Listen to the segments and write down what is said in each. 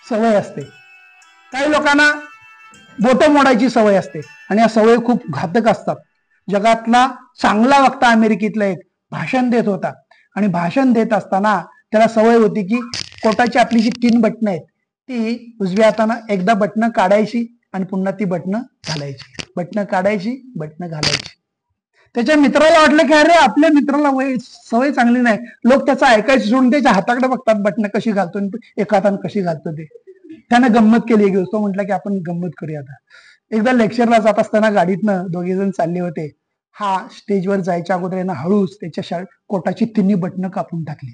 सवय असते. काही लोकांना बोटं मोडायची सवय असते आणि या सवयी खूप घातक असतात. जगातला चांगला वक्ता अमेरिकेतला एक भाषण देत होता आणि भाषण देत असताना त्याला सवय होती की कोटाची आपली जी 3 बटणं आहेत ती उजव्या हातानं एकदा बटणं काढायची आणि पुन्हा ती बटणं घालायची, बटणं काढायची, बटणं घालायची. त्याच्या मित्राला वाटलं की अरे आपल्या मित्राला सवय चांगली नाही, लोक त्याचं ऐकायचं सोडून त्याच्या हाताकडे बघतात बटणं कशी घालतो, एका हातानं कशी घालतो ते. त्यानं गंमत केली. तो म्हटला की आपण गंमत करूया आता. एकदा लेक्चरला जात असताना गाडीतनं 2 जण चालले होते. हा स्टेजवर जायच्या अगोदर यानं हळूच त्याच्या कोटाची 3 बटणं कापून टाकली.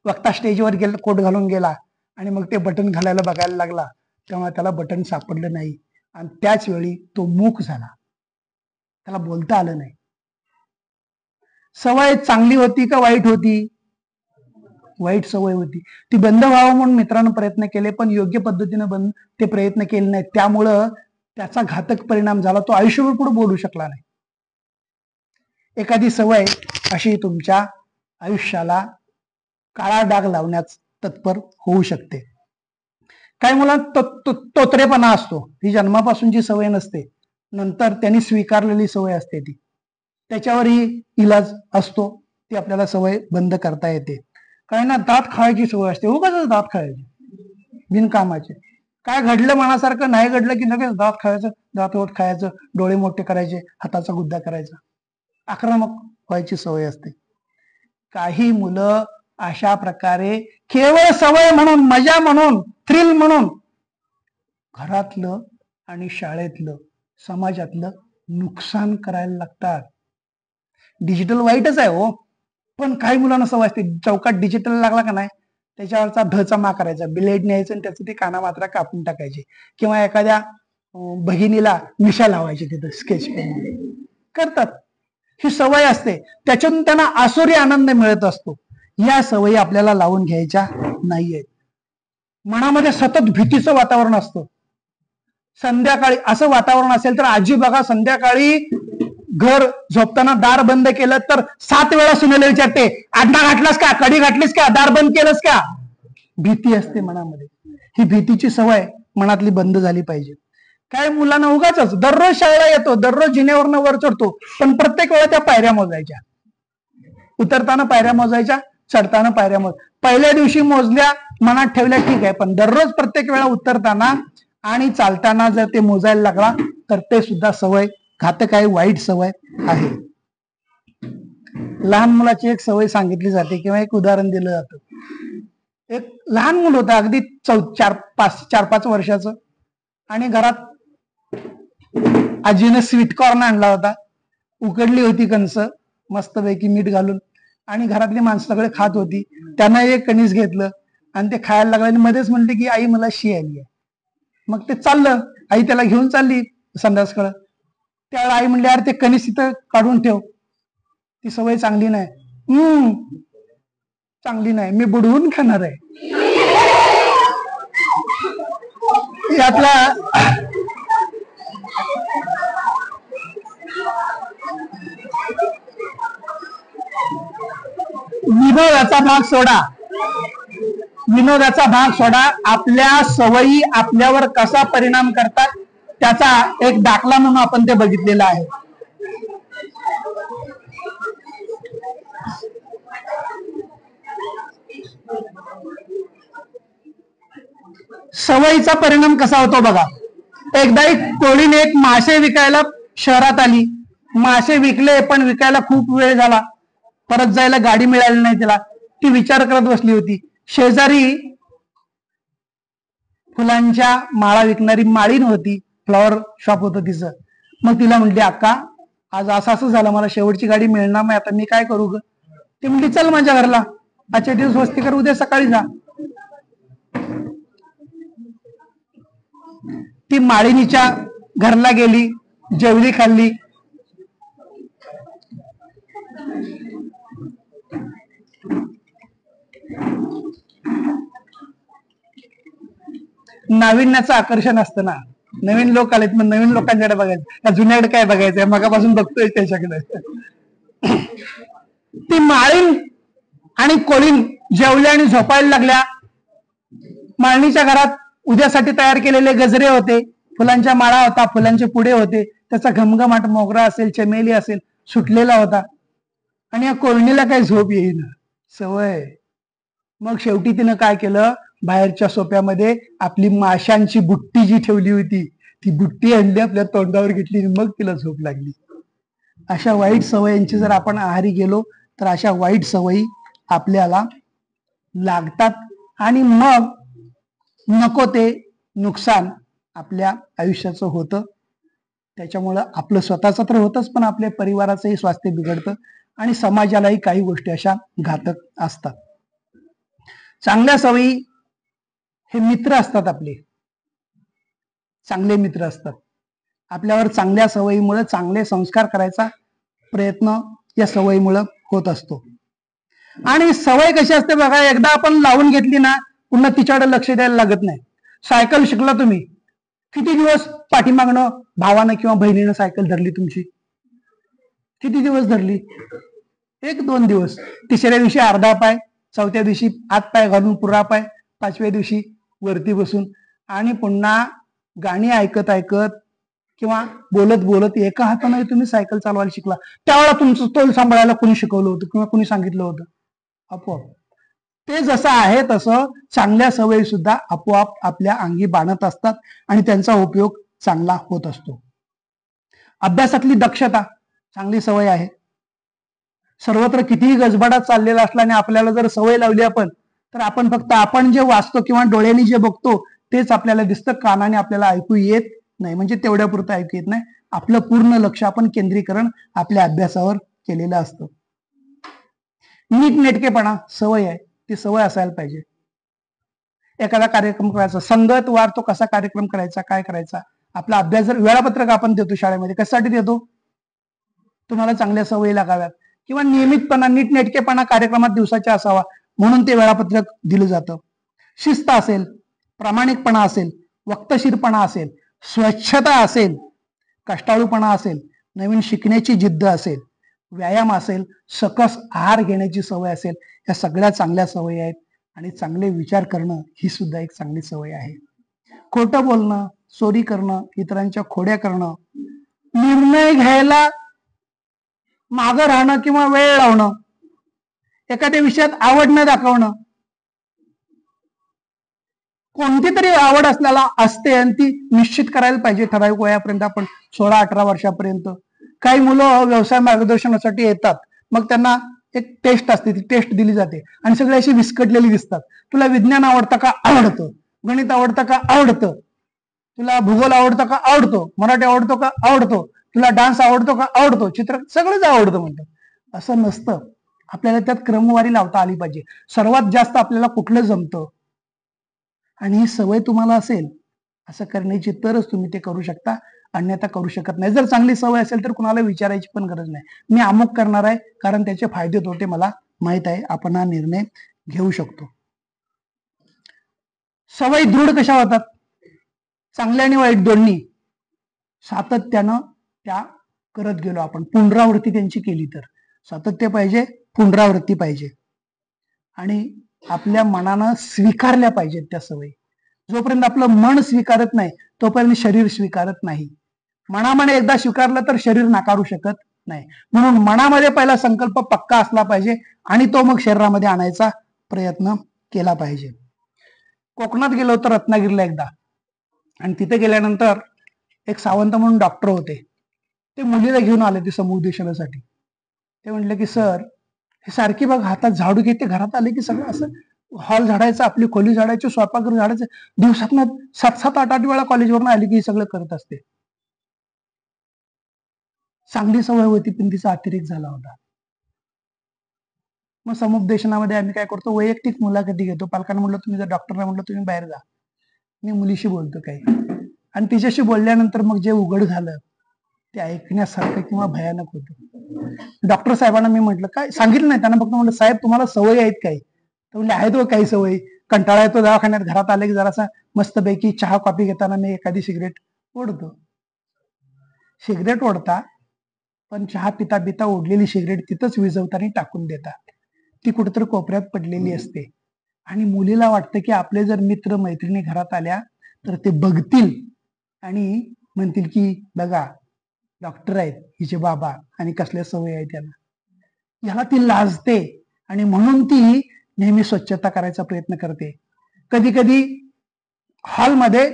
वक्ता स्टेजवर गेला, कोट घालून गेला आणि मग ते बटन घालायला बघायला लागला, तेव्हा त्याला बटन सापडलं नाही आणि त्याच वेळी तो मूक झाला, त्याला बोलता आलं नाही. सवय चांगली होती का वाईट होती? वाईट सवय होती. ती बंद व्हावं म्हणून मित्रांनो प्रयत्न केले, पण योग्य पद्धतीनं ते प्रयत्न केले नाहीत. त्यामुळं त्याचा घातक परिणाम झाला. तो आयुष्यभर पुढे बोलू शकला नाही. एखादी सवय अशी तुमच्या आयुष्याला काळा डाग लावण्यास तत्पर होऊ शकते. काही मुलांना तोतरेपणा असतो, ही जन्मापासूनची सवय नसते, नंतर त्यांनी स्वीकारलेली सवय असते ती. त्याच्यावरही इलाज असतो, ती आपल्याला सवय बंद करता येते. काही ना दात खायची सवय असते, उगाच दात खायचे बिनकामाचे. काय घडलं मनासारखं नाही घडलं की लगेच दात खायचं, दात ओठ खायचं, डोळे मोठे करायचे, हाताचा गुद्दा करायचा, आक्रमक व्हायची सवय असते. काही मुलं अशा प्रकारे केवळ सवय म्हणून, मजा म्हणून, थ्रिल म्हणून घरातलं आणि शाळेतलं, समाजातलं नुकसान करायला लागतात. डिजिटल वाईटच आहे हो, पण काही मुलांना सवय असते चौकात डिजिटल लागला का नाही त्याच्यावरचा धचमा करायचा, ब्लेड न्यायचं आणि त्याचं ते काना मात्रा कापून टाकायचे, किंवा एखाद्या भगिनीला मिशा लावायची तिथं स्केच पेन करतात. ही सवय असते, त्याच्यातून त्यांना आसुरी आनंद मिळत असतो. या सवयी आपल्याला लावून घ्यायच्या नाहीयेत. मनामध्ये सतत भीतीचं वातावरण असतं. संध्याकाळी असं वातावरण असेल तर आजी बघा, संध्याकाळी घर झोपताना दार बंद केलं तर 7 वेळा सुनेला विचारते, आडना घातलास का, कडी घातलीस का, दार बंद केलंस का. भीती असते मनामध्ये. ही भीतीची सवय मनातली बंद झाली पाहिजे. काय मुलांना उगाच दररोज शाळेला येतो, दररोज जिन्यावरनं वर चढतो, पण प्रत्येक वेळा त्या पायऱ्या मोजायच्या, उतरताना पायऱ्या मोजायच्या, चढताना पायऱ्या पहिल्या दिवशी मोजल्या, मनात ठेवल्या ठीक आहे, पण दररोज प्रत्येक वेळा उतरताना आणि चालताना जर ते मोजायला लागला तर ते सुद्धा सवय घातक आहे, वाईट सवय आहे. लहान मुलाची एक सवय सांगितली जाते किंवा एक उदाहरण दिलं जातं. एक लहान मुल होतं, अगदी 4-5 वर्षाचं, आणि घरात आजीनं स्वीटकॉर्न आणला होता. उकडली होती कणस मस्तपैकी मीठ घालून, आणि घरातली माणसं सगळे खात होती. त्यानं एक कणीस घेतलं आणि ते खायला लागलं आणि मध्येच म्हणले की आई मला शी आली आहे. मग ते चाललं, आई त्याला घेऊन चालली संडासकडं. त्यावेळेला आई म्हणली अरे ते कणीस इथं काढून ठेव, ती सवय चांगली नाही. चांगली नाही, मी बुडवून खाणार आहे. यातला विनोदाचा भाग सोडा, विनोदाचा भाग सोडा. आपल्या सवयी आपल्यावर कसा परिणाम करतात त्याचा एक दाखला म्हणून आपण ते बघितलेला आहे. सवयीचा परिणाम कसा होतो बघा. एकदा एक कोळीने एक मासे विकायला शहरात आली. मासे विकले, पण विकायला खूप वेळ झाला, परत जायला गाडी मिळाली नाही तिला. ती विचार करत बसली होती. शेजारी फुलांच्या माळा विकणारी माळीन होती, फ्लॉवर शॉप होतं तिचं. मग तिला म्हटली अक्का आज असं झालं, मला शेवटची गाडी मिळणार नाही, आता मी काय करू ग. ती म्हटली चल माझ्या घरला, आजच्या दिवस वस्ती कर, उद्या सकाळी जा. ती माळिनीच्या घरला गेली, जेवली, खाल्ली. नाविन्याचं आकर्षण असतं ना, नवीन लोक आलेत मग नवीन लोकांच्याकडे बघायचं, जुन्याकडे काय बघायचंय, मगापासून बघतोय त्याच्याकडे. ती माळीन आणि कोळीन जेवल्या आणि झोपायला लागल्या. माळणीच्या घरात उद्यासाठी तयार केलेले गजरे होते, फुलांच्या माळा होता, फुलांचे पुडे होते, त्याचा घमघमाट मोगरा असेल, चमेली असेल सुटलेला होता. आणि या कोरणीला काही झोप येईना, सवय. मग शेवटी तिनं काय केलं, बाहेरच्या सोप्यामध्ये आपली माशांची बुट्टी जी ठेवली होती ती बुट्टी आणली, आपल्या तोंडावर घेतली, मग तिला झोप लागली. अशा वाईट सवयींची जर आपण आहारी गेलो तर अशा वाईट सवयी आपल्याला लागतात आणि मग नको ते नुकसान आपल्या आयुष्याचं होतं. त्याच्यामुळं आपलं स्वतःचं तर होतच, पण आपल्या परिवाराचंही स्वास्थ्य बिघडतं आणि समाजालाही काही गोष्टी अशा घातक असतात. चांगल्या सवयी हे मित्र असतात, आपले चांगले मित्र असतात. आपल्यावर चांगल्या सवयीमुळे चांगले संस्कार करायचा प्रयत्न या सवयीमुळे होत असतो. आणि सवय कशी असते बघा, एकदा आपण लावून घेतली ना, पुन्हा तिच्याकडे लक्ष द्यायला लागत नाही. सायकल शिकला तुम्ही, किती दिवस पाठीमागणं भावानं किंवा बहिणीनं सायकल धरली तुमची? किती दिवस धरली? 1-2 दिवस. तिसऱ्या दिवशी अर्धा पाय, चौथ्या दिवशी हात पाय घालून पुरा पाय, 5व्या दिवशी वरती बसून, आणि पुन्हा गाणी ऐकत ऐकत किंवा बोलत बोलत एका हाताने तुम्ही सायकल चालवायला शिकला. त्यावेळेला तुमचं तोल सांभाळायला कोणी शिकवलं होतं किंवा कोणी सांगितलं होतं? आपोआप. ते जसं आहे तसं चांगल्या सवयी सुद्धा आपोआप आपल्या अंगी बाणत असतात आणि त्यांचा उपयोग चांगला होत असतो. अभ्यासातली दक्षता चांगली सवय आहे. सर्वत्र कितीही गजबडात चाललेला असला आणि आपल्याला जर सवय लावली आपण, तर आपण फक्त आपण जे वाचतो किंवा डोळ्यांनी जे बघतो तेच आपल्याला दिसतं, कानाने आपल्याला ऐकू येत नाही. म्हणजे तेवढ्या पुरतं ऐकू येत नाही. आपलं पूर्ण लक्ष आपण केंद्रीकरण आपल्या अभ्यासावर केलेलं असतं. नीटनेटकेपणा सवय आहे, ती सवय असायला पाहिजे. एखादा कार्यक्रम करायचा, संगत वार तो कसा कार्यक्रम करायचा, काय करायचा, आपला अभ्यास जर वेळापत्रक आपण देतो शाळेमध्ये, कशासाठी देतो? तुम्हाला चांगल्या सवयी लागाव्यात किंवा नियमितपणा नीटनेटकेपणा कार्यक्रमात दिवसाचा असावा, म्हणून ते वेळापत्रक दिलं जातं. शिस्त असेल, प्रामाणिकपणा असेल, वक्तशीरपणा असेल, स्वच्छता असेल, कष्टाळूपणा असेल, नवीन शिकण्याची जिद्द असेल, व्यायाम असेल, सकस आहार घेण्याची सवय असेल, या सगळ्या चांगल्या सवयी आहेत. आणि चांगले विचार करणं ही सुद्धा एक चांगली सवय आहे. खोटं बोलणं, चोरी करणं, इतरांच्या खोड्या करणं, निर्णय घ्यायला मागं राहणं किंवा वेळ लावणं, एखाद्या विषयात आवड न दाखवणं. कोणती तरी आवड असल्याला असते आणि ती निश्चित करायला पाहिजे ठराविक वयापर्यंत, आपण 16-18 वर्षापर्यंत. काही मुलं व्यवसाय मार्गदर्शनासाठी येतात, मग त्यांना एक टेस्ट असते, ती टेस्ट दिली जाते आणि सगळे अशी विस्कटलेली दिसतात. तुला विज्ञान आवडतं का? आवडतं. गणित आवडतं का? आवडतं. तुला भूगोल आवडतं का? आवडतो. मराठी आवडतो का? आवडतो. तुला डान्स आवडतो का? आवडतो. चित्र सगळंच आवडतं म्हणतात. असं नसतं. आपल्याला त्यात क्रमवारी लावता आली पाहिजे. सर्वात जास्त आपल्याला कुठलं जमतं आणि ही सवय तुम्हाला असेल असं करण्याची, तरच तुम्ही ते करू शकता, अन्यथा करू शकत नाही. जर चांगली सवय असेल तर कुणाला विचारायची पण गरज नाही. मी अमुक करणार आहे कारण त्याचे फायदे तोटे मला माहित आहे, आपण हा निर्णय घेऊ शकतो. सवयी दृढ कशा होतात? चांगल्या आणि वाईट दोन्ही सातत्यानं त्या करत गेलो आपण, पुनरावृत्ती त्यांची केली तर. सातत्य पाहिजे, पुनरावृत्ती पाहिजे आणि आपल्या मनानं स्वीकारल्या पाहिजेत त्या सवयी. जोपर्यंत आपलं मन स्वीकारत नाही तोपर्यंत शरीर स्वीकारत नाही. मनामध्ये एकदा स्वीकारलं तर शरीर नाकारू शकत नाही. म्हणून मनामध्ये पहिला संकल्प पक्का असला पाहिजे आणि तो मग शरीरामध्ये आणायचा प्रयत्न केला पाहिजे. कोकणात गेलो होतो रत्नागिरीला एकदा, आणि तिथे गेल्यानंतर एक सावंत म्हणून डॉक्टर होते. ते मुलीला घेऊन आले ते समुपदेशनासाठी. ते म्हटले की सर, हे सारखी बघ हातात झाडू घेते, घरात आले की सगळं असं हॉल झाडायचं, आपली खोली झाडायची, स्वयंपाकघर झाडायचं, दिवसातनं 7-7, 8-8 वेळा कॉलेजवरून आली की हे सगळं करत असते. चांगली सवय होती पण तिचा अतिरेक झाला होता. मग समुपदेशनामध्ये आम्ही काय करतो, वैयक्तिक मुलाखती घेतो. पालकांना म्हटलं तुम्ही जर डॉक्टरला म्हटलं तुम्ही बाहेर जा, मी मुलीशी बोलतो काही, आणि तिच्याशी बोलल्यानंतर मग जे उघड झालं ते ऐकण्यासारखं किंवा भयानक होतं. डॉक्टर साहेबांना मी म्हटलं, काय सांगितलं नाही त्यांना, फक्त म्हटलं साहेब तुम्हाला सवय आहेत काही? तर म्हणजे आहेत काही सवयी. कंटाळा येतो दवाखान्यात, घरात आले की जरासा मस्तपैकी चहा कॉफी घेताना मी एखादी सिगरेट ओढतो. सिगरेट ओढता, पण चहा पिता पिता ओढलेली सिगरेट तिथंच विझवता आणि टाकून देता. ती कुठेतरी कोपऱ्यात पडलेली असते आणि मुलीला वाटतं की आपले जर मित्र मैत्रिणी घरात आल्या तर ते बघतील आणि म्हणतील की बघा डॉक्टर आहेत हिचे बाबा आणि कसल्या सवय आहे त्यांना. याला ती लाजते आणि म्हणून ती नेहमी स्वच्छता करायचा प्रयत्न करते. कधी कधी हॉलमध्ये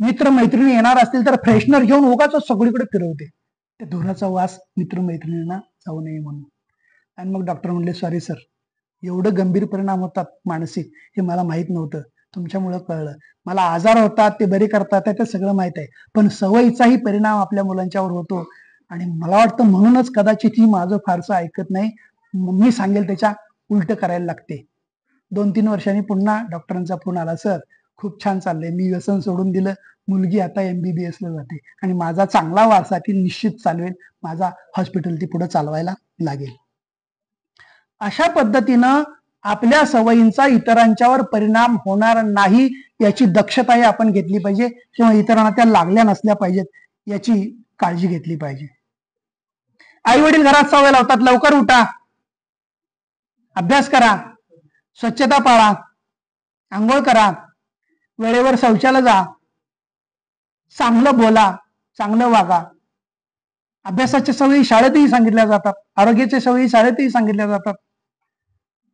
मित्र मैत्रिणी येणार असतील तर फ्रेशनर घेऊन उगाच सगळीकडे फिरवते, त्या धुराचा वास मित्र मैत्रिणींना जाऊ नये म्हणून. आणि मग डॉक्टर म्हणले सॉरी सर, एवढं गंभीर परिणाम होतात मानसिक हे मला माहित नव्हतं, तुमच्यामुळं कळलं. मला आजार होतात ते बरे करतात ते सगळं माहित आहे, पण सवयीचाही परिणाम आपल्या मुलांच्यावर होतो. आणि मला वाटतं म्हणूनच कदाचित ही माझं फारसं ऐकत नाही, मी सांगेल त्याच्या उलट करायला लागते. 2-3 वर्षांनी पुन्हा डॉक्टरांचा फोन आला, सर खूप छान चाललंय, मी व्यसन सोडून दिलं, मुलगी आता MBBS ला जाते आणि माझा चांगला वारसा ती निश्चित चालवेल, माझा हॉस्पिटल ती पुढे चालवायला लागेल. अशा पद्धतीनं आपल्या सवयींचा इतरांच्यावर परिणाम होणार नाही याची दक्षताही आपण घेतली पाहिजे किंवा इतरांना त्या लागल्या नसल्या पाहिजेत याची काळजी घेतली पाहिजे. आई वडील घरात सवय लावतात, लवकर उठा, अभ्यास करा, स्वच्छता पाळा, आंघोळ करा, वेळेवर शौचाला जा, चांगलं बोला, चांगलं वागा. अभ्यासाच्या सवयी शाळेतही सांगितल्या जातात, आरोग्याच्या सवयी शाळेतही सांगितल्या जातात.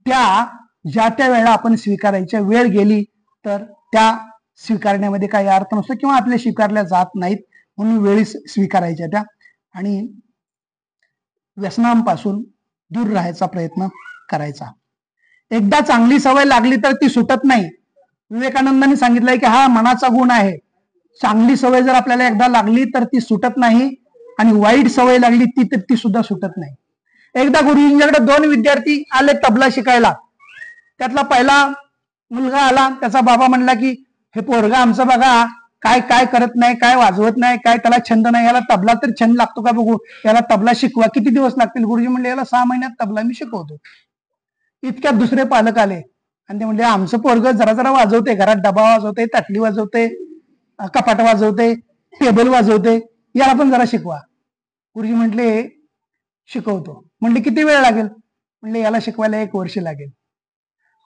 त्या ज्या त्या वेळेला आपण स्वीकारायच्या, वेळ गेली तर त्या स्वीकारण्यामध्ये काही अर्थ नसतो किंवा आपल्या स्वीकारल्या जात नाहीत, म्हणून वेळी स्वीकारायच्या त्या आणि व्यसनांपासून दूर राहायचा प्रयत्न करायचा. एकदा चांगली सवय लागली तर ती सुटत नाही. विवेकानंदांनी सांगितलंय की हा मनाचा गुण आहे. चांगली सवय जर आपल्याला एकदा लागली तर ती सुटत नाही आणि वाईट सवय लागली ती सुद्धा सुटत नाही. एकदा गुरुजींच्याकडे 2 विद्यार्थी आले तबला शिकायला. त्यातला पहिला मुलगा आला, त्याचा बाबा म्हणला की हे पोरगा आमचं बघा काय काय करत नाही, काय वाजवत नाही, काय त्याला छंद नाही, याला तबला तर छंद लागतो का बघू, याला तबला शिकवा, किती दिवस लागतील. गुरुजी म्हणले याला 6 महिन्यात तबला मी शिकवतो. इतक्यात दुसरे पालक आले आणि ते म्हणले आमचं पोरग जरा जरा वाजवते, घरात डबा वाजवते, ताटली वाजवते, कपाट वाजवते, टेबल वाजवते, याला पण जरा शिकवा. गुरुजी म्हटले शिकवतो. म्हणले किती वेळ लागेल, म्हणले याला शिकवायला 1 वर्ष लागेल.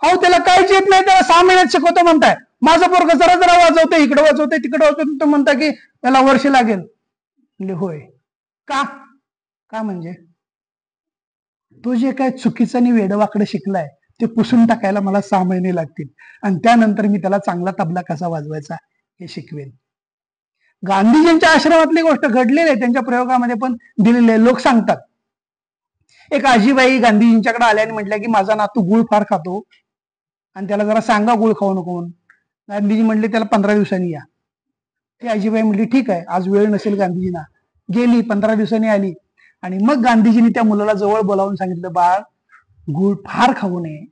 अहो त्याला काहीच येत नाही, त्याला 6 महिन्यात शिकवतो म्हणताय. माझं पोरग जरा जरा वाजवते, इकडे वाजवते तिकडे वाजवते, तो म्हणता की याला वर्ष लागेल. म्हणले होय का, का म्हणजे तो जे काय चुकीचं आणि वेडवाकडे शिकलाय ते पुसून टाकायला मला 6 महिने लागतील आणि त्यानंतर मी त्याला चांगला तबला कसा वाजवायचा हे शिकवेन. गांधीजींच्या आश्रमातली गोष्ट घडलेली आहे, त्यांच्या प्रयोगामध्ये पण दिलेले आहे. लोक सांगतात एक आजीबाई गांधीजींच्याकडे आल्या आणि म्हटल्या की माझा नातू गुळ फार खातो आणि त्याला जरा सांगा गुळ खाऊ नको म्हणून. गांधीजी म्हणले त्याला 15 दिवसांनी या. ती आजीबाई म्हणली ठीक आहे, आज वेळ नसेल गांधीजींना. गेली, 15 दिवसांनी आली आणि मग गांधीजींनी त्या मुलाला जवळ बोलावून सांगितलं बाळ गुळ फार खाऊ नये,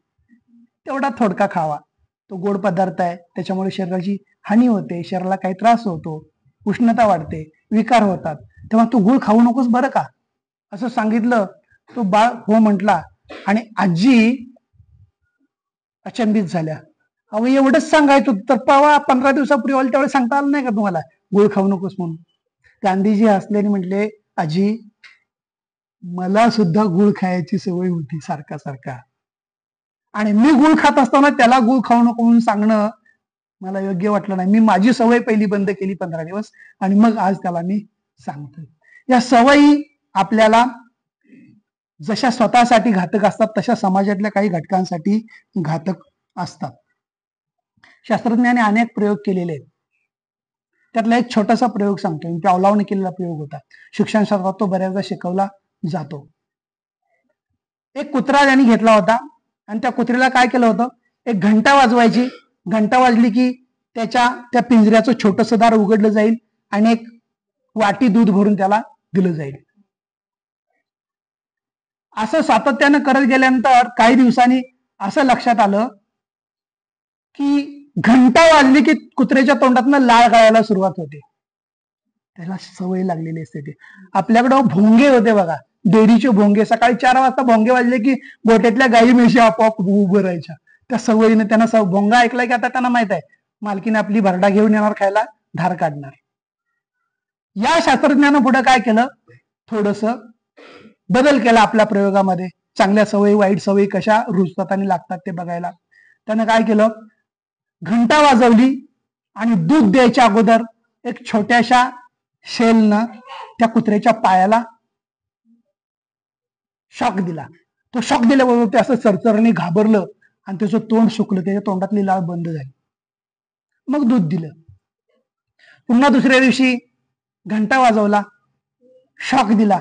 तेवढा थोडका खावा, तो गोड पदार्थ आहे, त्याच्यामुळे शरीराची हानी होते, शरीराला काही त्रास होतो, उष्णता वाढते, विकार होतात, तेव्हा तू गुळ खाऊ नकोस बरं का, असं सांगितलं. तो बाळ हो म्हटला आणि आजी अचंबित झाल्या. अहो एवढंच सांगायचं तर पवा 15 दिवसापूर्वी आलं त्यावेळेस सांगता आलं नाही का तुम्हाला गुळ खाऊ नकोस म्हणून. गांधीजी हसले आणि म्हटले आजी मला सुद्धा गुळ खायची सवय होती सारखा सारखा आणि मी गुळ खात असताना त्याला गुळ खाऊ नको म्हणून सांगणं मला योग्य वाटलं नाही. मी माझी सवय पहिली बंद केली 15 दिवस आणि मग आज त्याला मी सांगतो. या सवयी आपल्याला जशा स्वतःसाठी घातक असतात तशा समाजातल्या काही घटकांसाठी घातक असतात. शास्त्रज्ञाने अनेक प्रयोग केलेले आहेत. त्यातला एक छोटासा प्रयोग सांगतो, मी पावलावने केलेला प्रयोग होता. शिक्षण शास्त्रात तो बऱ्याचदा शिकवला जातो. एक कुत्रा त्यांनी घेतला होता आणि त्या कुत्र्याला काय केलं होतं, एक घंटा वाजवायची, घंटा वाजली की त्या पिंजऱ्याचं छोटंसं दार उघडलं जाईल आणि एक वाटी दूध भरून त्याला दिलं जाईल. असं सातत्यानं करत गेल्यानंतर काही दिवसांनी असं लक्षात आलं की घंटा वाजली की कुत्र्याच्या तोंडातनं लाळ गळायला सुरुवात होते. त्याला सवय लागलेली असते. ते आपल्याकडं भोंगे होते बघा, डेअरीचे भोंगे, सकाळी 4 वाजता भोंगे वाजले की गोठ्यातल्या गाई म्हशी आपोआप उभं राहायच्या. त्या सवयीने त्यांना भोंगा ऐकला की आता त्यांना माहित आहे मालकीने आपली भरडा घेऊन येणार खायला, धार काढणार. या शास्त्रज्ञानं पुढे काय केलं, थोडस बदल केला आपल्या प्रयोगामध्ये. चांगल्या सवयी वाईट सवयी कशा रुजतात आणि लागतात ते बघायला. त्यानं काय केलं, घंटा वाजवली आणि दूध द्यायच्या अगोदर एक छोट्याशा शेलनं त्या कुत्र्याच्या पायाला शॉक दिला. तो शॉक दिल्याबरोबर ते असं चरचरणी घाबरलं आणि त्याचं तोंड सुकलं, त्याच्या तोंडातली लाळ बंद झाली. मग दूध दिलं. पुन्हा दुसऱ्या दिवशी घंटा वाजवला, शॉक दिला,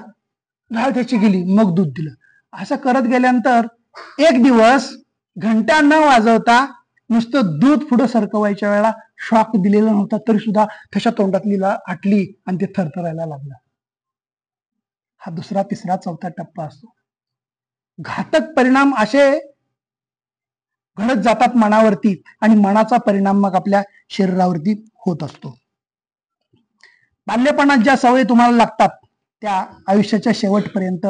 लाळ त्याची गेली, मग दूध दिलं. असं करत गेल्यानंतर एक दिवस घंटा न वाजवता नुसतं दूध पुढं सरकवायच्या वेळेला शॉक दिलेला नव्हता, तरी सुद्धा त्याच्या तोंडातली लाळ आटली आणि ते थरथरायला लागला. हा दुसरा, तिसरा, चौथा टप्पा असतो. घातक परिणाम असे घडत जातात मनावरती आणि मनाचा परिणाम मग आपल्या शरीरावरती होत असतो. बाल्यपणात ज्या सवयी तुम्हाला लागतात त्या आयुष्याच्या शेवटपर्यंत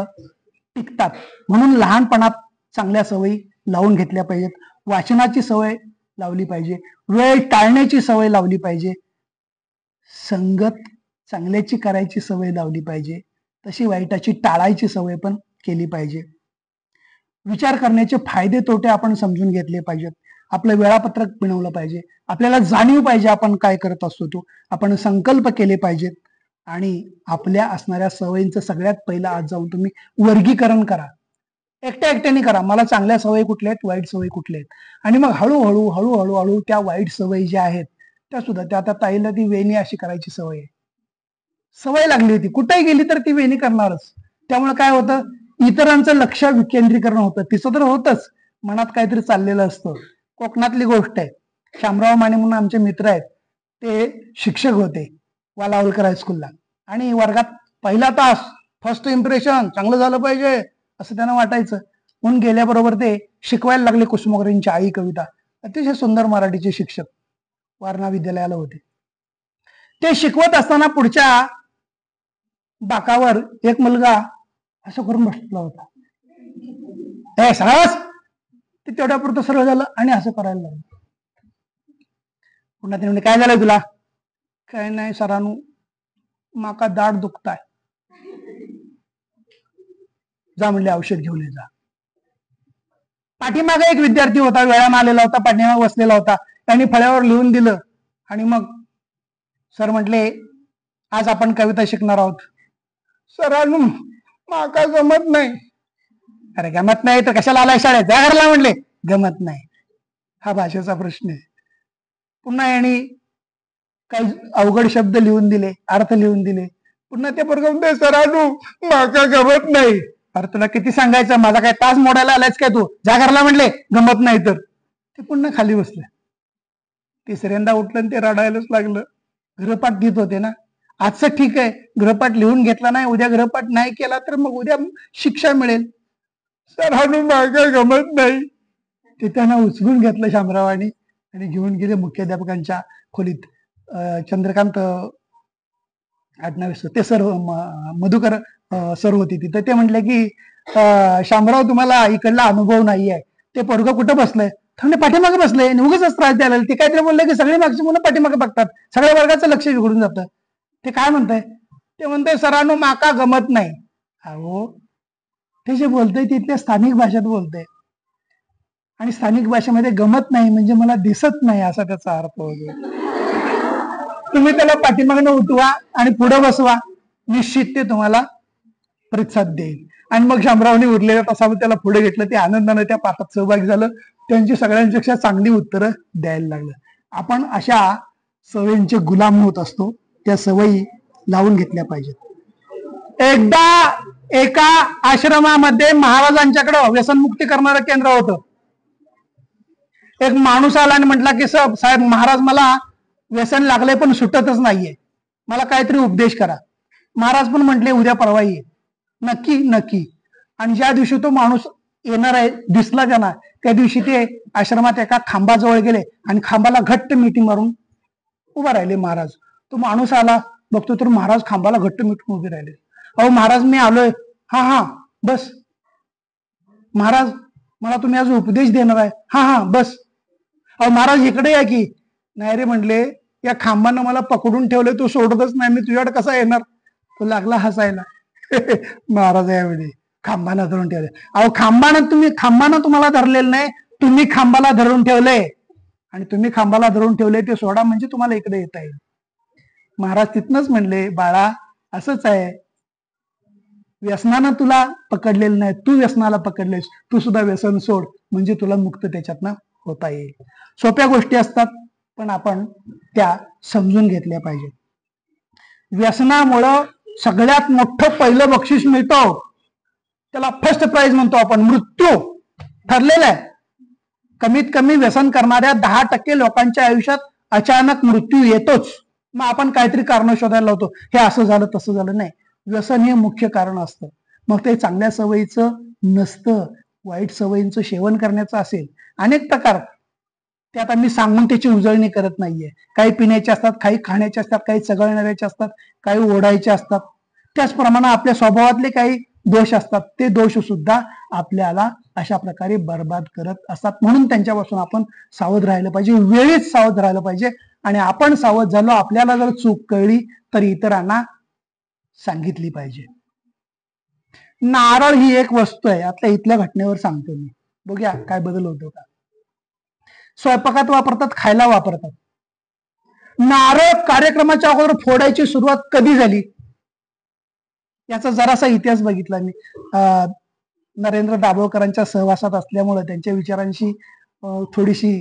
टिकतात. म्हणून लहानपणात चांगल्या सवयी लावून घेतल्या पाहिजेत. वाचनाची सवय लावली पाहिजे, वेळ टाळण्याची सवय लावली पाहिजे, संगत चांगल्याची करायची सवय लावली पाहिजे, तशी वाईटाची टाळायची सवय पण केली पाहिजे. विचार करण्याचे फायदे तोटे आपण समजून घेतले पाहिजेत. आपलं वेळापत्रक बनवलं पाहिजे. आपल्याला जाणीव पाहिजे आपण काय करत असतो तो. आपण संकल्प केले पाहिजेत आणि आपल्या असणाऱ्या सवयींचं सगळ्यात पहिलं आज जाऊन तुम्ही वर्गीकरण करा. एकट्या एकट्याने करा, मला चांगल्या सवयी कुठल्या आहेत, वाईट सवयी कुठल्या आहेत. आणि मग हळूहळू हळूहळू हळू त्या वाईट सवयी ज्या आहेत त्या सुद्धा, त्या आता ताईला ती वेणी अशी करायची सवय आहे, सवय लागली होती, कुठेही गेली तर ती वेणी करणारच. त्यामुळे काय होतं, इतरांचं लक्ष विकेंद्रीकरण होतं. तिचं तर होतच, मनात काहीतरी चाललेलं असतं. कोकणातली गोष्ट आहे, शामराव माने म्हणून आमचे मित्र आहेत, ते शिक्षक होते वालावलकर हायस्कूलला. आणि वर्गात पहिला तास फर्स्ट इम्प्रेशन चांगलं झालं पाहिजे असं त्यांना वाटायचं. म्हणून गेल्याबरोबर ते शिकवायला लागले कुसुमाग्रजांची आई कविता. अतिशय सुंदर मराठीचे शिक्षक वारणा विद्यालयाला होते. ते शिकवत असताना पुढच्या बाकावर एक मुलगा असं करून बसला होता. ए सरस, ते तेवढ्यापुरतं सरळ झालं आणि असं करायला लागलं. पुन्हा ते म्हणले, काय झालंय तुला? काय नाही सरानू, माका दाढ दुखताय. जा म्हणले औषध घेऊन ये जा. पाठीमागे एक विद्यार्थी होता, वेळानं आलेला होता, पाठीमागे बसलेला होता. त्यांनी फळ्यावर लिहून दिलं आणि मग सर म्हटले, आज आपण कविता शिकणार आहोत. सरानू माका जमत नाही. अरे गमत नाही तर कशाला आलाय शाळेत, जा घरला म्हणले. गमत नाही, हा भाषेचा प्रश्न आहे. पुन्हा यांनी काही अवघड शब्द लिहून दिले, अर्थ लिहून दिले. पुन्हा ते पोरगं म्हणते, सरानू माका गमत नाही. अरे तुला किती सांगायचं, माझा काय तास मोडायला आलायच काय तू, जा घरला म्हणले, गमत नाही तर. ते पुन्हा खाली बसले. तिसऱ्यांदा उठलं आणि ते रडायलाच लागलं. गृहपाठ देत होते ना, आजचं ठीक आहे, गृहपाठ लिहून घेतला नाही, उद्या गृहपाठ नाही केला तर मग उद्या शिक्षा मिळेल. सरानू माका गमत नाही. ते त्यांना उचलून घेतलं शामरावानी आणि घेऊन गेले मुख्याध्यापकांच्या खोलीत. चंद्रकांत आडनाव ते सर, मधुकर सर होते तिथं. ते म्हटले की शामराव तुम्हाला इकडला अनुभव नाही आहे. ते पोरगं कुठं बसलंय? थांबले पाठीमागे बसले, उगाच त्रास द्यायला. ते काहीतरी बोलले की सगळे मागची मुलं पाठीमागे बघतात, सगळ्या वर्गाचं लक्ष बिघडून जातं. ते काय म्हणताय? ते म्हणते सरांनो माका गमत नाही. अहो ते जे बोलतंय तिथल्या स्थानिक भाषेत बोलतंय आणि स्थानिक भाषेमध्ये गमत नाही म्हणजे मला दिसत नाही असा त्याचा अर्थ होतो. तुम्ही त्याला पाठीमागनं उठवा आणि पुढे बसवा, निश्चित ते तुम्हाला प्रतिसाद देईल. आणि मग शामरावने उरलेल्या तासामध्ये त्याला पुढे घेतलं, ते आनंदाने त्या पाठात सहभागी झालं, त्यांची सगळ्यांपेक्षा चांगली उत्तरं द्यायला लागलं. आपण अशा सवयींचे गुलाम होत असतो, त्या सवयी लावून घेतल्या पाहिजेत. एकदा एका आश्रमामध्ये महाराजांच्याकडे व्यसनमुक्ती करणारं केंद्र होतं. एक माणूस आला आणि म्हटला की साहेब महाराज मला व्यसन लागलंय पण सुटतच नाहीये, मला काहीतरी उपदेश करा. महाराज पण म्हटले उद्या परवा ये. नक्की नक्की. आणि ज्या दिवशी तो माणूस येणार आहे दिसला त्यांना, त्या दिवशी ते आश्रमात एका खांबाजवळ गेले आणि खांबाला घट्ट मिठी मारून उभा राहिले महाराज. तो माणूस आला, बघतो तर महाराज खांबाला घट्ट मिठून उभे राहिले. अहो महाराज मी आलोय. हा हा बस. महाराज मला तुम्ही आज उपदेश देणार आहे. हा हा बस. अहो महाराज इकडे या की. नाही रे म्हणले, या खांबानं मला पकडून ठेवले, तू सोडतच नाही, मी तुझ्याकडे कसा येणार. तो लागला हसायला. महाराज यावेळी खांबानं धरून ठेवले. अहो खांबानं तुम्हाला धरलेलं नाही, तुम्ही खांबाला धरून ठेवलंय आणि तुम्ही खांबाला धरून ठेवलंय ते सोडा म्हणजे तुम्हाला इकडे येता येईल. महाराज तिथनच म्हणले, बाळा असंच आहे, व्यसनानं तुला पकडलेलं नाही, तू व्यसनाला पकडलेस, तू सुद्धा व्यसन सोड म्हणजे तुला मुक्त त्याच्यातनं होता येईल. सोप्या गोष्टी असतात पण आपण त्या समजून घेतल्या पाहिजेत. व्यसनामुळं सगळ्यात मोठं पहिलं बक्षीस मिळतं, त्याला फर्स्ट प्राइज म्हणतो आपण, मृत्यू ठरलेला आहे. कमीत कमी व्यसन करणाऱ्या 10% लोकांच्या आयुष्यात अचानक मृत्यू येतोच. मग आपण काहीतरी कारण शोधायला लावतो, हे असं झालं तसं झालं. नाही, व्यसन हे मुख्य कारण असतं. मग ते चांगल्या सवयीचं नसतं, वाईट सवयींचं सेवन करण्याचं असेल. अनेक प्रकार, ते आता मी सांगून त्याची उजळणी करत नाहीये. काही पिण्याचे असतात, काही खाण्याचे असतात, काही चघळणाऱ्याचे असतात, काही ओढायचे असतात. त्याचप्रमाणे आपल्या स्वभावातले काही दोष असतात, ते दोष सुद्धा आपल्याला अशा प्रकारे बर्बाद करत असतात. म्हणून त्यांच्यापासून आपण सावध राहिलं पाहिजे, वेळीच सावध राहिलं पाहिजे. आणि आपण सावध झालो, आपल्याला जर चूक कळली तर इतरांना सांगितली पाहिजे. नारळ ही एक वस्तू आहे, आता इथल्या घटनेवर सांगतो मी, बघूया काय बदल होतो का. स्वयंपाकात वापरतात, खायला वापरतात. नारळ कार्यक्रमाच्या अगोदर फोडायची सुरुवात कधी झाली याचा जरासा इतिहास बघितला मी. नरेंद्र दाभोळकरांच्या सहवासात असल्यामुळे त्यांच्या विचारांशी थोडीशी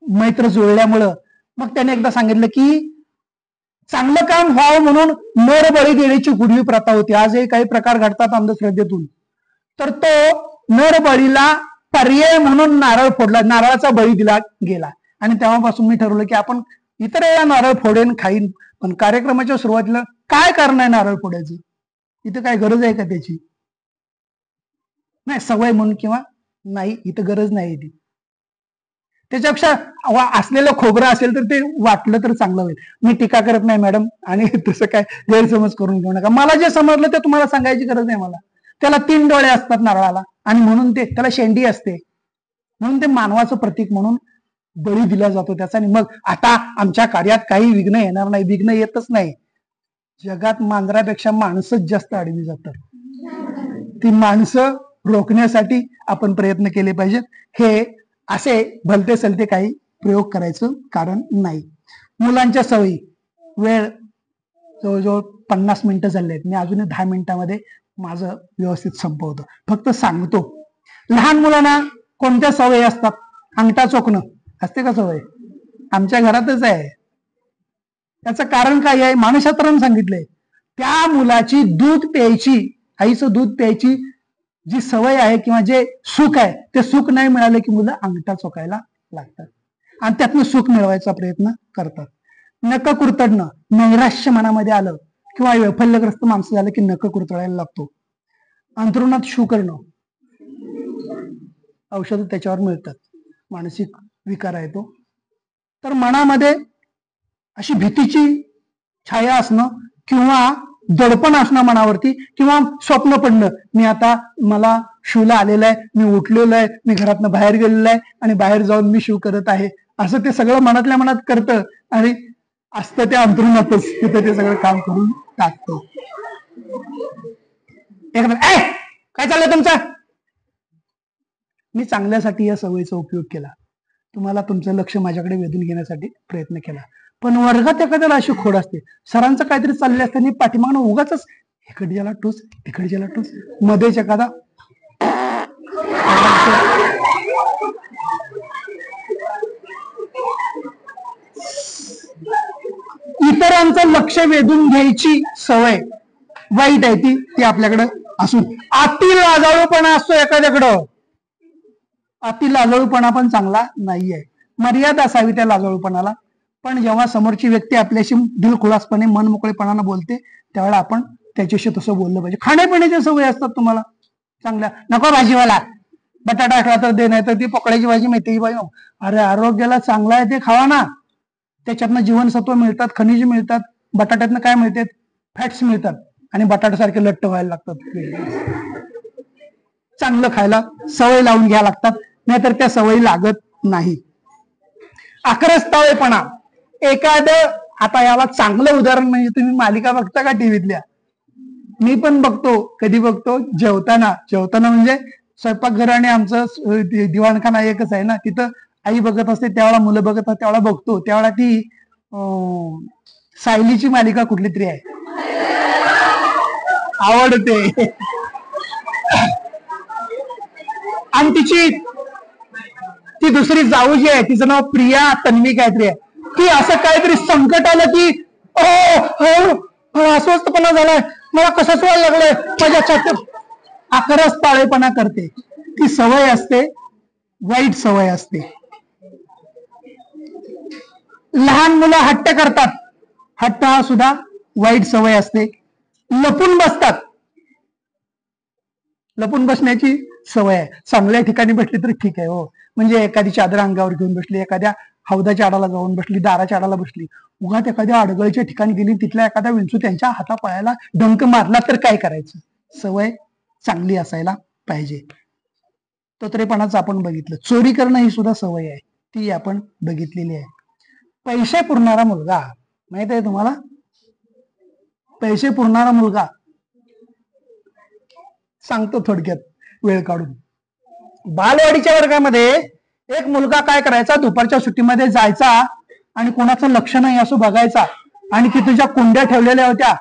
मैत्र जुळल्यामुळं मग त्याने एकदा सांगितलं की चांगलं काम व्हावं म्हणून नर बळी देण्याची पूर्वी प्रथा होती. आजही काही प्रकार घडतात अंधश्रद्धेतून. तर तो नर बळीला पर्याय म्हणून नारळ फोडला, नारळाचा बळी दिला गेला. आणि तेव्हापासून मी ठरवलं की आपण इतर वेळा नारळ फोडेन खाईन, पण कार्यक्रमाच्या सुरुवातीला काय कारण आहे नारळ फोडायचं, इथं काय गरज आहे का त्याची. नाही, सवय म्हणून किंवा नाही, इथं गरज नाही ती. त्याच्यापेक्षा असलेलं खोबरं असेल तर ते वाटलं तर चांगलं होईल. मी टीका करत नाही मॅडम, आणि तसं काय गैरसमज करून घेऊ नका. मला जे समजलं ते तुम्हाला सांगायची गरज नाही मला. त्याला 3 डोळे असतात नारळाला, आणि म्हणून ते त्याला शेंडी असते, म्हणून ते मानवाचं प्रतीक म्हणून बळी दिला जातो त्याचा. आणि मग आता आमच्या कार्यात काही विघ्न येणार नाही, विघ्न येतच नाही. जगात मांजरापेक्षा माणसंच जास्त आडवी जातात. ती माणसं रोखण्यासाठी आपण प्रयत्न केले पाहिजेत. हे असे भलते सलते काही प्रयोग करायचं कारण नाही. मुलांच्या सवयी, वेळ जवळजवळ 50 मिनिटं झाले आहेत, मी अजून 10 मिनिटांमध्ये माझं व्यवस्थित संपवतो. फक्त सांगतो, लहान मुलांना कोणत्या सवयी असतात. अंगठा चोखणं असते का सवय, आमच्या घरातच आहे. त्याचं कारण काय आहे, मानसशास्त्रानं सांगितलंय. त्या मुलाची दूध प्यायची, आईचं दूध प्यायची जी सवय आहे किंवा जे सुख आहे, ते सुख नाही मिळालं की मुलं अंगठा चोखायला लागतात आणि त्यातनं सुख मिळवायचा प्रयत्न करतात. नख कुरतडणं, नैराश्य मनामध्ये आलं किंवा वैफल्यग्रस्त माणसं झालं की नख कुरतडायला लागतो. अंथरुणात शू करणं, औषध त्याच्यावर मिळतात, मानसिक विकार आहे तो. तर मनामध्ये अशी भीतीची छाया असणं किंवा दडपण असणं मनावरती, किंवा स्वप्न पडणं, मी आता मला शूला आलेलं आहे, मी उठलेलो आहे, मी घरातनं बाहेर गेलेलो आहे आणि बाहेर जाऊन मी शू करत आहे, असं ते सगळं मनातल्या मनात करतं आणि असतं त्या अंतरुणातच तिथे ते सगळं काम करून टाकतं. काय चाललंय तुमचं. मी चांगल्यासाठी या सवयीचा उपयोग केला, तुम्हाला तुमचं लक्ष माझ्याकडे वेधून घेण्यासाठी प्रयत्न केला. पण वर्गात एखाद्याला अशी खोड असते, सरांचं काहीतरी चालले असताना पाठीमागणं उगाच इकडे ज्याला टूस तिकडे ज्याला टूस, मध्येच एखादा इतरांचं लक्ष वेधून घ्यायची सवय वाईट आहे ती आपल्याकडं असून. अति लाजाळूपणा असतो एखाद्याकडं, अति लाजाळूपणा पण चांगला नाहीये, मर्यादा असावी त्या लाजाळूपणाला. पण जेव्हा समोरची व्यक्ती आपल्याशी दिलखुलासपणे मन मोकळेपणानं बोलते त्यावेळेला आपण त्याच्याशी तसं बोललं पाहिजे. खाण्यापिण्याच्या सवयी असतात तुम्हाला चांगल्या, नको भाजीवाला बटाटा असला तर दे, नाही तर ती पकड्याची भाजी, मेथीची भाजी. अरे आरोग्याला चांगला आहे ते खावा ना, त्याच्यातनं जीवनसत्व मिळतात, खनिज मिळतात. बटाट्यातनं काय मिळतात, फॅट्स मिळतात आणि बटाट्यासारखे लट्ट व्हायला लागतात. चांगलं खायला सवय लावून घ्यायला लागतात, नाहीतर त्या सवयी लागत नाही. आक्रस्ताळेपणा, एखादं, आता याला चांगलं उदाहरण म्हणजे तुम्ही मालिका बघता का टीव्हीतल्या, मी पण बघतो, कधी बघतो जेवताना म्हणजे स्वयंपाकघर आणि आमचं दिवाणखाना एकच आहे ना, तिथं आई बघत असते त्यावेळेला, मुलं बघत असते त्यावेळेला बघतो, त्यावेळेला ती सायलीची मालिका कुठली तरी आहे, आवडते. आणि ती दुसरी जाऊ जी आहे तिचं नाव प्रिया तन्वी काहीतरी आहे, ती असं काहीतरी संकट आलं की अस्वस्थपणा झालाय, मला कसंच व्हायला लागलंय, माझ्या छातीत आकरच ताळेपणा करते. ती सवय असते, वाईट सवय असते. लहान मुलं हट्ट करतात, हट्ट हा सुद्धा वाईट सवय असते. लपून बसतात, लपून बसण्याची सवय आहे. चांगल्या ठिकाणी बसली तर ठीक आहे हो, म्हणजे एखादी चादर अंगावर घेऊन बसली, एखाद्या हौदाच्या आडाला जाऊन बसली, दाराच्या आडाला बसली, उगाच एखाद्या अडगळीच्या ठिकाणी गेली, तिथल्या एखाद्या विंचू त्यांच्या हातापायाला डंक मारला तर काय करायचं. सवय चांगली असायला पाहिजे. तोत्रेपणाचं आपण बघितलं. चोरी करणं ही सुद्धा सवय आहे, ती आपण बघितलेली आहे. पैसे पुरणारा मुलगा, माहित आहे तुम्हाला, पैसे पुरणारा मुलगा, सांगतो थोडक्यात वेळ काढून. बालवाडीच्या वर्गामध्ये एक मुलगा काय करायचा, दुपारच्या सुट्टीमध्ये जायचा आणि कोणाचं लक्ष नाही असं बघायचा, आणि तिथे ज्या कुंड्या ठेवलेल्या होत्या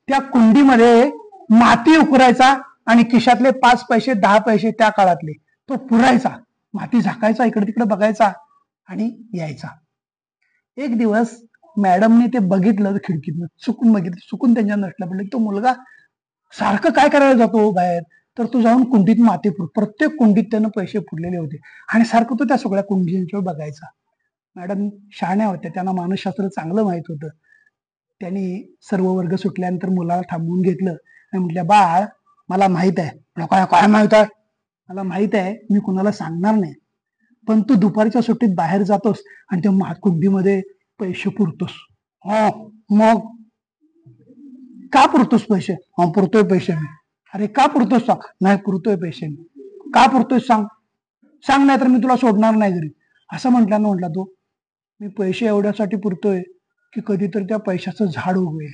त्या कुंडीमध्ये माती उकरायचा आणि खिशातले 5 पैसे 10 पैसे त्या काळातले तो पुरायचा, माती झाकायचा, इकडे तिकडे बघायचा आणि यायचा. एक दिवस मॅडमने ते बघितलं खिडकीतनं, चुकून बघितलं, चुकून त्यांच्या नसल्या पडलं. तो मुलगा सारखं काय करायला जातो बाहेर, तर तो जाऊन कुंडीत माती पुर, प्रत्येक कुंडीत त्यानं पैसे फुडलेले होते आणि सारखं तो त्या सगळ्या कुंडींच्यावर बघायचा. मॅडम शहाण्या होत्या, त्यांना मानसशास्त्र चांगलं माहित होतं. त्यांनी सर्व वर्ग सुटल्यानंतर मुलाला थांबवून घेतलं आणि म्हटलं, बाळ मला माहित आहे. काय माहित आहे? मला माहित आहे, मी कुणाला सांगणार नाही, पण तू दुपारच्या सुट्टीत बाहेर जातोस आणि त्या कुंडीमध्ये पैसे पुरतोस. हो, मग का पुरतोस पैसे? हा, पुरतोय पैसे मी. अरे का पुरतोस? सांग. नाही, पुरतोय पैसे मी. का पुरतोय सांग, सांग नाही तर मी तुला सोडणार नाही घरी. असं म्हटला तो, मी पैसे एवढ्यासाठी पुरतोय की कधीतरी त्या पैशाचं झाड उगवेल.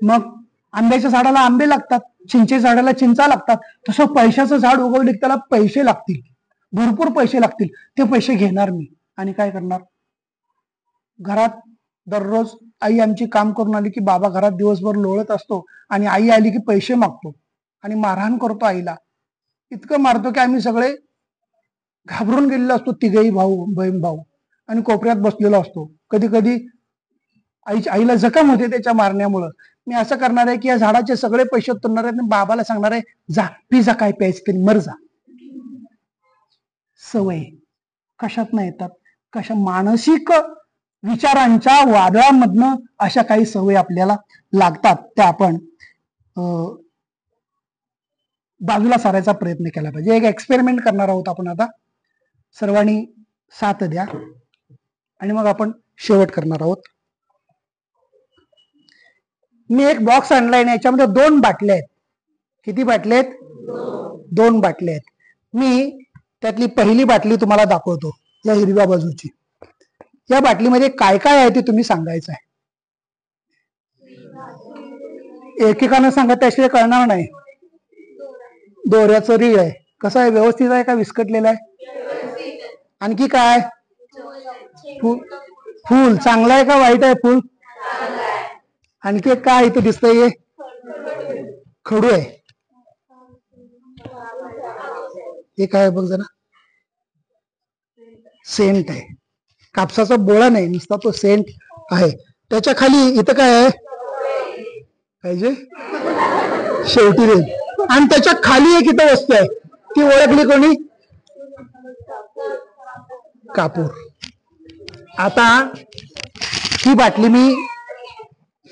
मग आंब्याच्या झाडाला आंबे लागतात, चिंचेच्या झाडाला चिंचा लागतात, तसं पैशाचं झाड उगवले त्याला पैसे लागतील, भरपूर पैसे लागतील. ते पैसे घेणार मी आणि काय करणार, घरात दररोज आई आमची काम करून आली की बाबा घरात दिवसभर लोळत असतो आणि आई आली की पैसे मागतो आणि मारहाण करतो आईला. इतकं मारतो की आम्ही सगळे घाबरून गेलेलो असतो, तिघही भाऊ बहीण भाऊ, आणि कोपऱ्यात बसलेलो असतो. कधी कधी आईला जखम होते त्याच्या मारण्यामुळं. मी असं करणार आहे की या झाडाचे सगळे पैसे उतरणार आहेत आणि बाबाला सांगणार आहे, जा पिझा काय प्यायचं तरी मर जा. सवय कशात नाही येतात, कशा मानसिक विचारांच्या वादळामधनं अशा काही सवयी आपल्याला लागतात, त्या आपण बाजूला सारायचा प्रयत्न केला पाहिजे. एक एक्सपेरिमेंट करणार आहोत आपण आता. सर्वांनी साथ द्या आणि मग आपण शेवट करणार आहोत. मी एक बॉक्स आणलाय आणि याच्यामध्ये 2 बाटल्या आहेत. किती बाटल्या आहेत? 2 बाटल्या आहेत. मी त्यातली पहिली बाटली तुम्हाला दाखवतो, या हिरव्या बाजूची. या बाटलीमध्ये काय काय आहे ते तुम्ही सांगायचं आहे. एकेकानं सांगत त्याशिवाय कळणार नाही. दोऱ्याचं रीळ आहे. कसं आहे, व्यवस्थित आहे का विस्कटलेलं आहे? आणखी काय? फूल चांगलं आहे का वाईट आहे फूल? आणखी काय इथं दिसतंय? खडू आहे. हे काय बघ जरा, सेंट आहे. कापसाचा बोळा नाही, नुसता तो सेंट आहे. त्याच्या खाली इथं काय आहे पाहिजे, शेवटी रे. आणि त्याच्या खाली एक इथं वस्तू आहे, ती ओळखली कोणी? कापूर. आता ही बाटली मी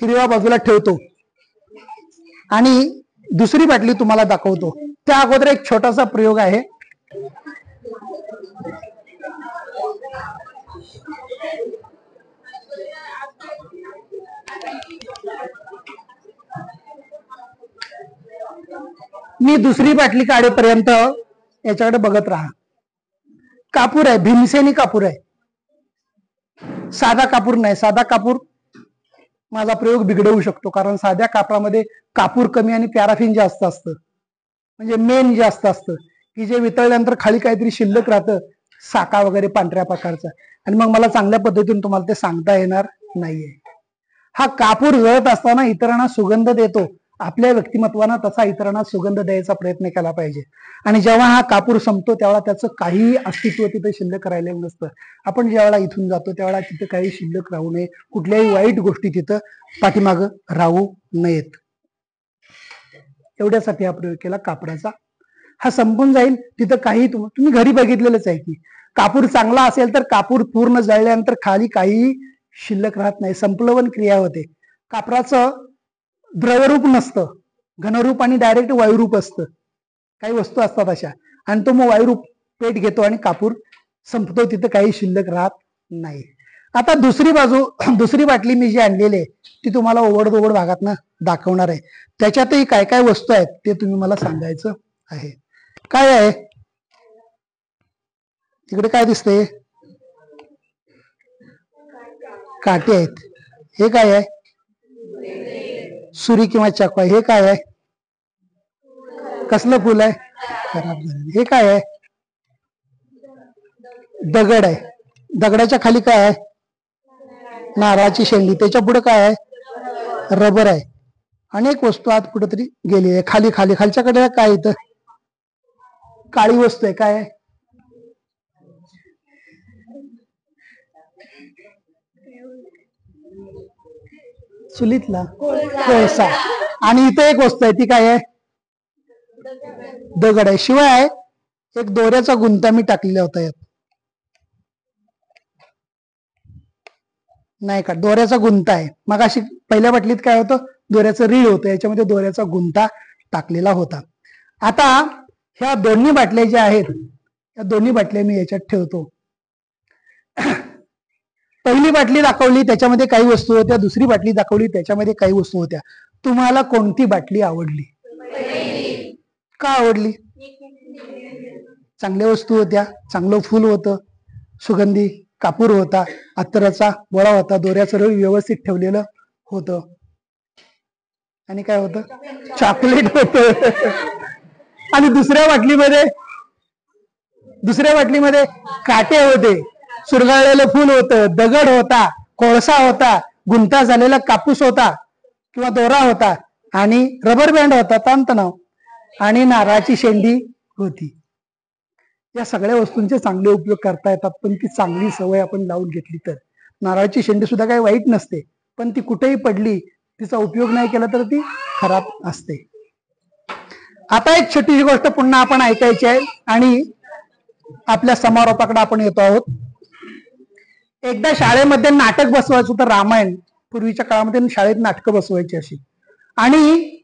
हिरव्या बाजूला ठेवतो आणि दुसरी बाटली तुम्हाला दाखवतो. त्या अगोदर एक छोटासा प्रयोग आहे. मी दुसरी बाटली काढेपर्यंत याच्याकडे बघत राहा. कापूर आहे, भीमसेनी कापूर आहे, साधा कापूर नाही. साधा कापूर माझा प्रयोग बिघडवू शकतो, कारण साध्या कापडामध्ये कापूर कमी आणि पॅराफिन जास्त असतं, म्हणजे मेन जास्त असतं की जे वितळल्यानंतर खाली काहीतरी शिल्लक राहतं, साका वगैरे पांढऱ्या प्रकारचा, आणि मग मला चांगल्या पद्धतीने तुम्हाला ते सांगता येणार नाहीये. हा कापूर जळत असताना इतरांना सुगंध देतो, आपल्या व्यक्तिमत्वानं तसा इतरांना सुगंध द्यायचा प्रयत्न केला पाहिजे. आणि जेव्हा हा कापूर संपतो त्यावेळा त्याचं काही अस्तित्व तिथे शिल्लक राहिलेलं नसतं. आपण ज्यावेळेला इथून जातो त्यावेळेला तिथे काही शिल्लक राहू नये, कुठल्याही वाईट गोष्टी तिथं पाठीमागं राहू नयेत. एवढ्यासाठी हा प्रयोग केला कापडाचा. हा संपून जाईल तिथं काही तुम्ही घरी बघितलेलंच आहे की कापूर चांगला असेल तर कापूर पूर्ण जळल्यानंतर खाली काही शिल्लक राहत नाही, संप्लवन क्रिया होते. कापराचं द्रवरूप नसतं, घनरूप आणि डायरेक्ट वायुरूप असतं. काही वस्तू असतात अशा, आणि तो मग वायुरूप पेट घेतो आणि कापूर संपतो, तिथं काही शिल्लक राहत नाही. आता दुसरी बाजू, दुसरी बाटली मी जी आणलेली आहे ती तुम्हाला ओघड भागात ना दाखवणार आहे. त्याच्यातही काय काय वस्तू आहेत ते तुम्ही मला सांगायचं आहे. काय आहे इकडे, काय दिसतंय? काटे आहेत. हे काय आहे? सुरी किंवा चाकू आहे. हे काय आहे? कसलं फुल आहे? खराब झालेलं. हे काय आहे? दगड आहे. दगडाच्या खाली काय आहे? नारळाची शेंडी. त्याच्या पुढे काय आहे? रबर आहे. अनेक वस्तू आत कुठेतरी गेली आहे. खाली खाली खालच्याकडे काय इथं काळी वस्तू आहे. काय आहे? चुलीतला कोळसा. आणि इथं एक वस्तू आहे, ती काय आहे? दगड आहे. शिवाय एक दोऱ्याचा गुंता मी टाकलेला होता यात, नाही का? दोऱ्याचा गुंता आहे. मग अशी पहिल्या बाटलीत काय होतं? दोऱ्याचं रीळ होतं, याच्यामध्ये दोऱ्याचा गुंता टाकलेला होता. आता ह्या दोन्ही बाटल्या ज्या आहेत, या दोन्ही बाटल्या मी याच्यात ठेवतो. पहिली बाटली दाखवली त्याच्यामध्ये काही वस्तू होत्या, दुसरी बाटली दाखवली त्याच्यामध्ये काही वस्तू होत्या. तुम्हाला कोणती बाटली आवडली? का आवडली? चांगल्या वस्तू होत्या, चांगलं फुल होतं, सुगंधी कापूर होता, अत्तराचा गोळा होता, दोऱ्याचं रवी व्यवस्थित ठेवलेलं होतं, आणि काय होतं? चॉकलेट होतं. आणि दुसऱ्या बाटलीमध्ये काटे होते, सुरगाळलेलं फुल होतं, दगड होता, कोळसा होता, गुंता झालेला कापूस होता किंवा दोरा होता, आणि रबर बँड होता, ताणतणाव, आणि नारळाची शेंडी होती. या सगळ्या वस्तूंचे चांगले उपयोग करता येतात, पण ती चांगली सवय आपण लावून घेतली तर. नारळाची शेंडी सुद्धा काही वाईट नसते, पण ती कुठेही पडली, तिचा उपयोग नाही केला तर ती खराब असते. आता एक छोटीशी गोष्ट पुन्हा आपण ऐकायची आहे आणि आपल्या समारोपाकडे आपण येतो आहोत. एकदा शाळेमध्ये नाटक बसवायचं होतं, रामायण. पूर्वीच्या काळामध्ये शाळेत नाटकं बसवायची अशी, आणि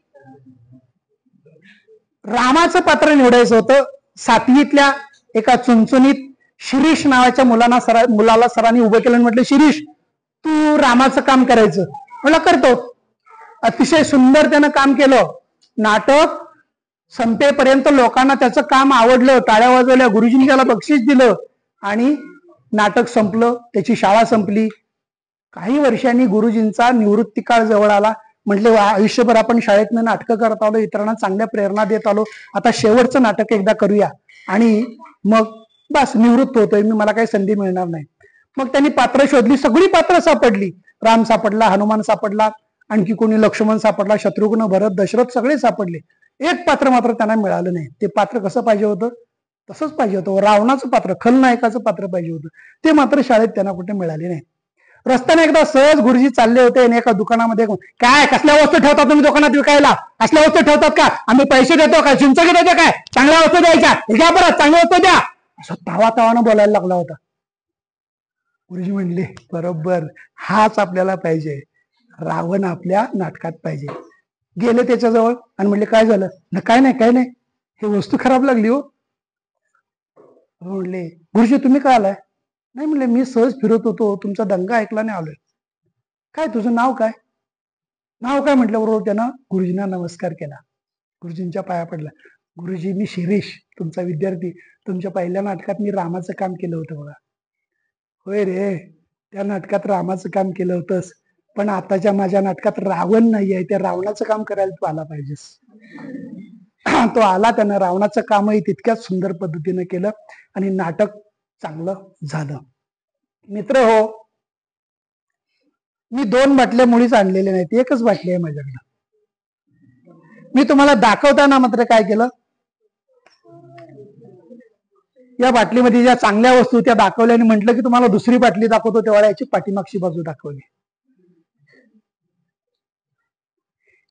रामाचं पात्र निवडायचं होतं. सातवीतल्या एका चुनचुनीत शिरीष नावाच्या मुलाला सरांनी उभं केलं आणि म्हटलं, शिरीष, तू रामाचं काम करायचं. म्हटलं करतो. अतिशय सुंदर त्यानं काम केलं. नाटक संपेपर्यंत लोकांना त्याचं काम आवडलं, टाळ्या वाजवल्या, गुरुजींनी त्याला बक्षीस दिलं, आणि नाटक संपलं, त्याची शाळा संपली. काही वर्षांनी गुरुजींचा निवृत्ती काळ जवळ आला. म्हटले, आयुष्यभर आपण शाळेतनं नाटकं करत आलो, इतरांना चांगल्या प्रेरणा देत आलो, आता शेवटचं नाटक एकदा करूया आणि मग बस निवृत्त होतोय मी, मला काही संधी मिळणार नाही. मग त्यांनी पात्र शोधली, सगळी पात्र सापडली. राम सापडला, हनुमान सापडला, आणखी कोणी लक्ष्मण सापडला, शत्रुघ्न, भरत, दशरथ सगळे सापडले. एक पात्र मात्र त्यांना मिळालं नाही. ते पात्र कसं पाहिजे होतं? तसंच पाहिजे होतं. रावणाचं पात्र, खलनायकाचं पात्र पाहिजे होतं. ते मात्र शाळेत त्यांना कुठे मिळाले नाही. रस्त्याने एकदा सहज गुरुजी चालले होते आणि एका दुकानामध्ये, काय कसल्या वस्तू ठेवता तुम्ही दुकानात विकायला? असल्या वस्तू ठेवतात का? आम्ही पैसे देतो का? चिंचकी देतो काय? चांगल्या वस्तू द्यायच्या, घ्या परत, चांगल्या वस्तू द्या. असं तावातावानं बोलायला लागला होता. गुरुजी म्हणले, बरोबर, हाच आपल्याला पाहिजे, रावण आपल्या नाटकात पाहिजे. गेले त्याच्याजवळ आणि म्हणले, काय झालं? काय नाही, काय नाही, हे वस्तू खराब लागली हो. म्हणले, गुरुजी तुम्ही काय आलाय? नाही म्हणले, मी सहज फिरत होतो, तुमचा दंगा ऐकला नाही आलोय. काय तुझं नाव काय? नाव काय म्हटल्याबरोबर त्यानं गुरुजींना नमस्कार केला, गुरुजींच्या पाया पडला. गुरुजी, मी शिरीष, तुमचा विद्यार्थी, तुमच्या पहिल्या नाटकात मी रामाचं काम केलं होतं बघा. होय रे, त्या नाटकात रामाचं काम केलं होतंस, पण आताच्या माझ्या नाटकात रावण नाही आहे, त्या रावणाचं काम करायला तू आला पाहिजेस. तो आला, त्यानं रावणाचं कामही तितक्याच सुंदर पद्धतीने केलं आणि नाटक चांगलं झालं. मित्र हो, मी 2 बाटल्या मुळीच आणलेल्या नाहीत, एकच बाटली आहे माझ्याकडे. मी तुम्हाला दाखवताना मात्र काय केलं, या बाटलीमध्ये ज्या चांगल्या वस्तू त्या दाखवल्या आणि म्हटलं की तुम्हाला दुसरी बाटली दाखवतो, तेव्हा याची पाठीमागची बाजू दाखवली.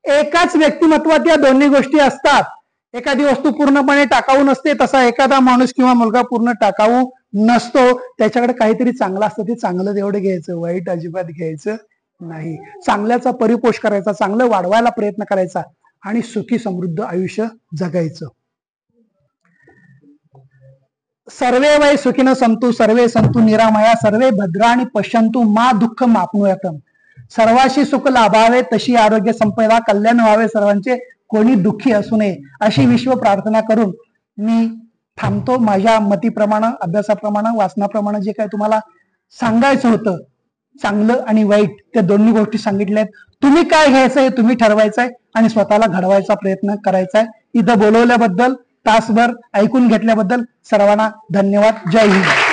एकाच व्यक्तिमत्वात या दोन्ही गोष्टी असतात. एखादी वस्तू पूर्णपणे टाकाऊ नसते, तसा एखादा माणूस किंवा मुलगा पूर्ण टाकाऊ नसतो. त्याच्याकडे काहीतरी चांगलं असतं, ते चांगलं तेवढं घ्यायचं, वाईट अजिबात घ्यायचं नाही. चांगल्याचा परिपोष करायचा, चांगलं वाढवायला प्रयत्न करायचा आणि सुखी समृद्ध आयुष्य जगायचं. सर्वे वै सुखिन संतु सर्वे संतु निरामया सर्वे भद्राणी पश्यंतु मा दुःख मापनुयातम. सर्वाशी सुख लाभावे तशी आरोग्य संपदा, कल्याण व्हावे सर्वांचे, कोणी दुःखी असू नये, अशी विश्व प्रार्थना करून मी थांबतो. माझ्या मतीप्रमाणे, अभ्यासाप्रमाणे, वाचनाप्रमाणे जे काय तुम्हाला सांगायचं होतं, चांगलं आणि वाईट त्या दोन्ही गोष्टी सांगितल्या आहेत. तुम्ही काय घ्यायचंय तुम्ही ठरवायचंय आणि स्वतःला घडवायचा प्रयत्न करायचा आहे. इथं बोलवल्याबद्दल, तासभर ऐकून घेतल्याबद्दल सर्वांना धन्यवाद. जय हिंद.